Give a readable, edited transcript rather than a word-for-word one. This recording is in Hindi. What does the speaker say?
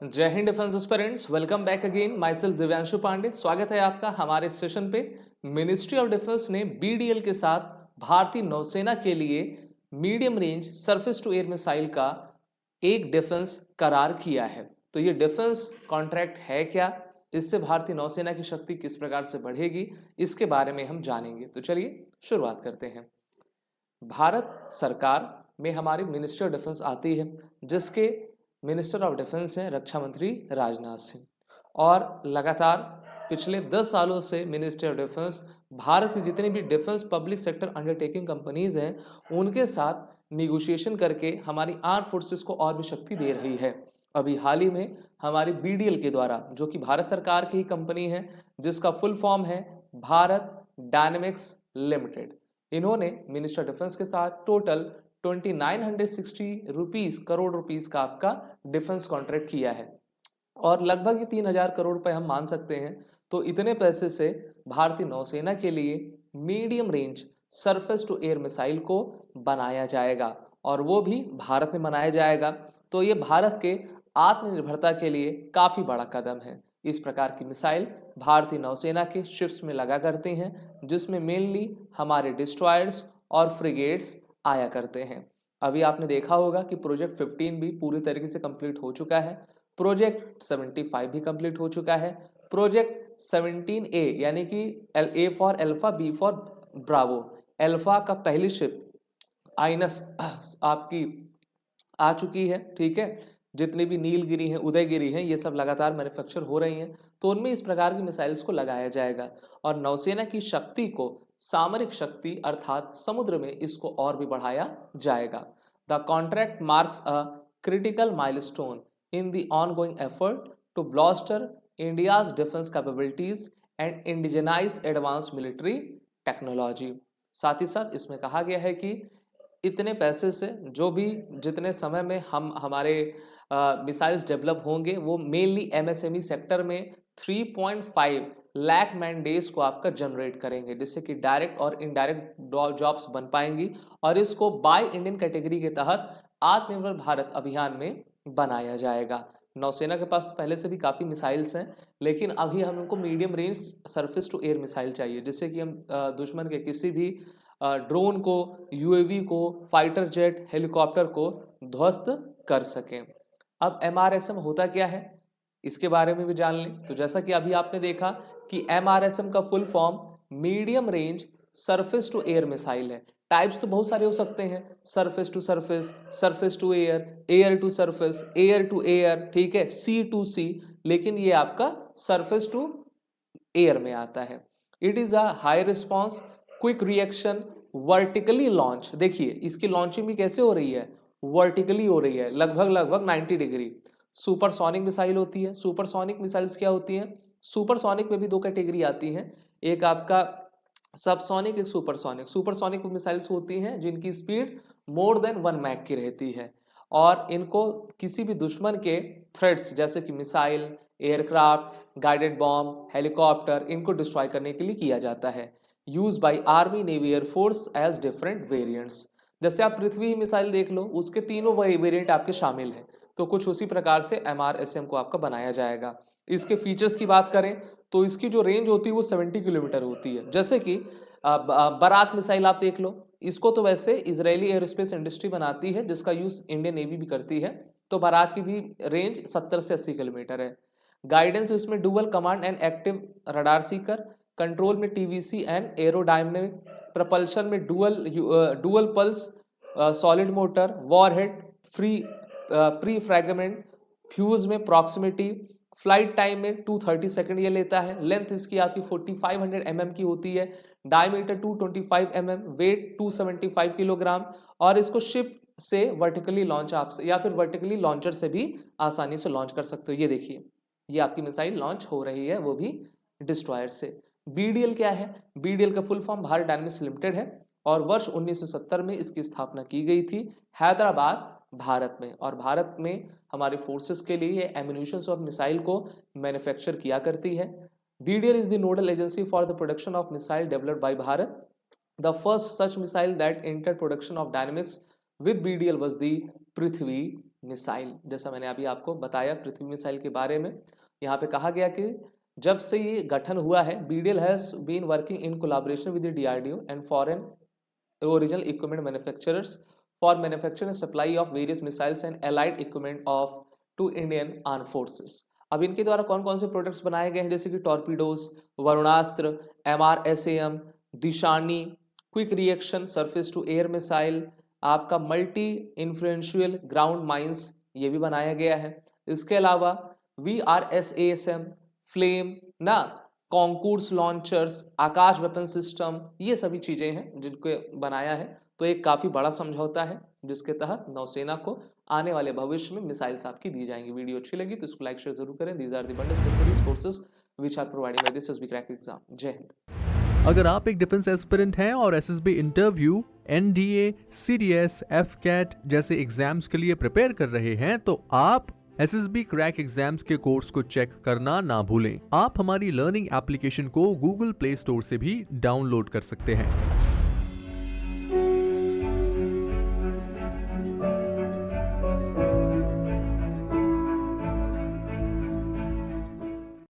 जय हिंद defence aspirants, welcome back again. Myself Divyanshu Pandey, स्वागत है आपका हमारे सेशन पे। मिनिस्ट्री ऑफ डिफेंस ने बीडीएल के साथ भारतीय नौसेना के लिए medium range surface to air missile का एक डिफेंस करार किया है। तो ये डिफेंस कॉन्ट्रैक्ट है क्या, इससे भारतीय नौसेना की शक्ति किस प्रकार से बढ़ेगी, इसके बारे में हम जानेंगे। तो चलिए शुरुआत करते हैं। भारत सरकार में हमारी मिनिस्ट्री ऑफ डिफेंस आती है, जिसके मिनिस्टर ऑफ डिफेंस हैं रक्षा मंत्री राजनाथ सिंह। और लगातार पिछले 10 सालों से मिनिस्ट्री ऑफ डिफेंस भारत की जितनी भी defence public sector undertaking companies हैं उनके साथ निगोशिएशन करके हमारी आर्म फोर्सेस को और भी शक्ति दे रही है। अभी हाल ही में हमारी बीडीएल के द्वारा, जो कि भारत सरकार की ही कंपनी है, जिसका फुल फॉर्म है भारत डायनेमिक्स लिमिटेड, इन्होंने मिनिस्टर ऑफ डिफेंस के साथ टोटल 2960 करोड़ रुपीस का आपका डिफेंस कॉन्ट्रैक्ट किया है। और लगभग ये 3000 करोड़ रुपए हम मान सकते हैं। तो इतने पैसे से भारतीय नौसेना के लिए medium range surface to air missile को बनाया जाएगा, और वो भी भारत में बनाया जाएगा। तो ये भारत के आत्मनिर्भरता के लिए काफ़ी बड़ा कदम है। इस प्रकार की मिसाइल भारतीय नौसेना के शिप्स में लगा करती हैं, जिसमें मेनली हमारे डिस्ट्रॉयर्स और फ्रिगेट्स आया करते हैं। अभी आपने देखा होगा कि प्रोजेक्ट 15 भी पूरी तरीके से कंप्लीट हो चुका है, प्रोजेक्ट 75 भी कंप्लीट हो चुका है, प्रोजेक्ट 17A यानी कि A for alpha B for bravo, alpha का पहली शिप आइनस आपकी आ चुकी है। ठीक है, जितनी भी नीलगिरी हैं, उदयगिरी हैं, ये सब लगातार मैन्युफैक्चर हो रही हैं। तो उनमें इस प्रकार की मिसाइल्स को लगाया जाएगा, और नौसेना की शक्ति को, सामरिक शक्ति अर्थात समुद्र में, इसको और भी बढ़ाया जाएगा। The contract marks a critical milestone in the ongoing effort to bolster India's defence capabilities and indigenise advance military technology. साथ ही साथ इसमें कहा गया है कि इतने पैसे से जो भी जितने समय में हम हमारे मिसाइल्स डेवलप होंगे, वो मेनली एमएसएमई सेक्टर में 3.5 लाख मैन डेज को आपका जनरेट करेंगे, जिससे कि डायरेक्ट और इनडायरेक्ट जॉब्स बन पाएंगी। और इसको बाय इंडियन कैटेगरी के तहत आत्मनिर्भर भारत अभियान में बनाया जाएगा। नौसेना के पास तो पहले से भी काफ़ी मिसाइल्स हैं, लेकिन अभी हमको medium range surface to air missile चाहिए, जिससे कि हम दुश्मन के किसी भी ड्रोन को, यूएवी को, फाइटर जेट, हेलीकॉप्टर को ध्वस्त कर सकें। अब एमआरएसएम होता क्या है, इसके बारे में भी जान लें। तो जैसा कि अभी आपने देखा कि एमआरएसएम का full form medium range surface to air missile है। टाइप्स तो बहुत सारे हो सकते हैं, surface to surface, surface to air, air to surface, air to air, ठीक है, सी टू सी, लेकिन ये आपका सरफेस टू एयर में आता है। It is a high response quick reaction vertically launch. देखिए इसकी लॉन्चिंग भी कैसे हो रही है, वर्टिकली हो रही है, लगभग 90 डिग्री। सुपरसोनिक मिसाइल होती है। सुपरसोनिक मिसाइल्स क्या होती हैं, सुपरसोनिक में भी दो कैटेगरी आती हैं, एक आपका सबसोनिक, एक सुपरसोनिक। सुपरसोनिक मिसाइल्स होती हैं जिनकी स्पीड मोर देन 1 मैक की रहती है, और इनको किसी भी दुश्मन के थ्रेड्स जैसे कि missile, aircraft, guided bomb, helicopter, इनको डिस्ट्रॉय करने के लिए किया जाता है। Use by army, navy, air force as different variants. जैसे आप पृथ्वी मिसाइल देख लो, उसके तीनों वेरिएंट आपके शामिल हैं। तो कुछ उसी प्रकार से एमआरएसएम को आपका बनाया जाएगा। इसके फीचर्स की बात करें तो इसकी जो रेंज होती है वो 70 किलोमीटर होती है। जैसे कि बराक मिसाइल आप देख लो, इसको तो वैसे इजरायली एयरोस्पेस इंडस्ट्री बनाती है, जिसका यूज इंडियन नेवी भी करती है। तो बराक की भी रेंज 70 से 80 किलोमीटर है। गाइडेंस इसमें dual command and active radar Sikar, control में टीवीसी एंड एरोडायनेमिक, प्रपल्शन में dual pulse solid motor, warhead, pre fragment, fuse में प्रॉक्सिमिटी, फ्लाइट टाइम में 230 सेकंड ये लेता है। लेंथ इसकी आपकी 4500 mm की होती है, डायमीटर 225 mm, वेट 275 किलोग्राम, और इसको शिप से वर्टिकली लॉन्च आप या फिर वर्टिकली लॉन्चर से भी आसानी से लॉन्च कर सकते हो। ये देखिए, ये आपकी मिसाइल लॉन्च हो रही है, वो भी डिस्ट्रॉयर से। बीडीएल क्या है, बीडीएल का full form Bharat dynamics limited है, और वर्ष 1970 में इसकी स्थापना की गई थी हैदराबाद, भारत में। और भारत में हमारे फोर्सेस के लिए एम्यूनिशंस और मिसाइल को मैन्युफैक्चर किया करती है। BDL is the nodal agency for the production of missile developed by Bharat. The first such missile that entered production of dynamics with BDL was the Prithvi missile, जैसा मैंने अभी आपको बताया पृथ्वी मिसाइल के बारे में। यहाँ पे कहा गया कि जब से ये गठन हुआ है, BDL has been working in collaboration with the DRDO and foreign original equipment manufacturers for manufacture and supply of various missiles and allied equipment of to Indian arm forces. अब इनके द्वारा कौन कौन से प्रोडक्ट्स बनाए गए हैं, जैसे कि टॉर्पीडोज, वरुणास्त्र, MRSAM, दिशानी, quick reaction surface to air missile, आपका मल्टी इन्फ्लुएंशियल ग्राउंड माइंस, ये भी बनाया गया है। इसके अलावा VRSASM, फ्लेम ना, कॉन्कूर्स लॉन्चर्स, आकाश वेपन सिस्टम, ये सभी चीजें हैं जिनको बनाया है। तो एक काफी बड़ा समझौता है जिसके तहत नौसेना को आने वाले भविष्य में मिसाइल्स आपकी दी जाएंगी। वीडियो अच्छी लगी तो इसको लाइक शेयर जरूर करें। These are the bundle series courses which are provided by this SSB crack exam. जय हिंद। अगर आप एक डिफेंस एस्पिरेंट हैं और SSB interview, NDA, CDS, FCAT जैसे एग्जाम्स के लिए प्रिपेयर कर रहे हैं तो आप एसएसबी क्रैक एग्जाम्स के कोर्स को चेक करना ना भूलें। आप हमारी लर्निंग एप्लीकेशन को गूगल प्ले स्टोर से भी डाउनलोड कर सकते हैं।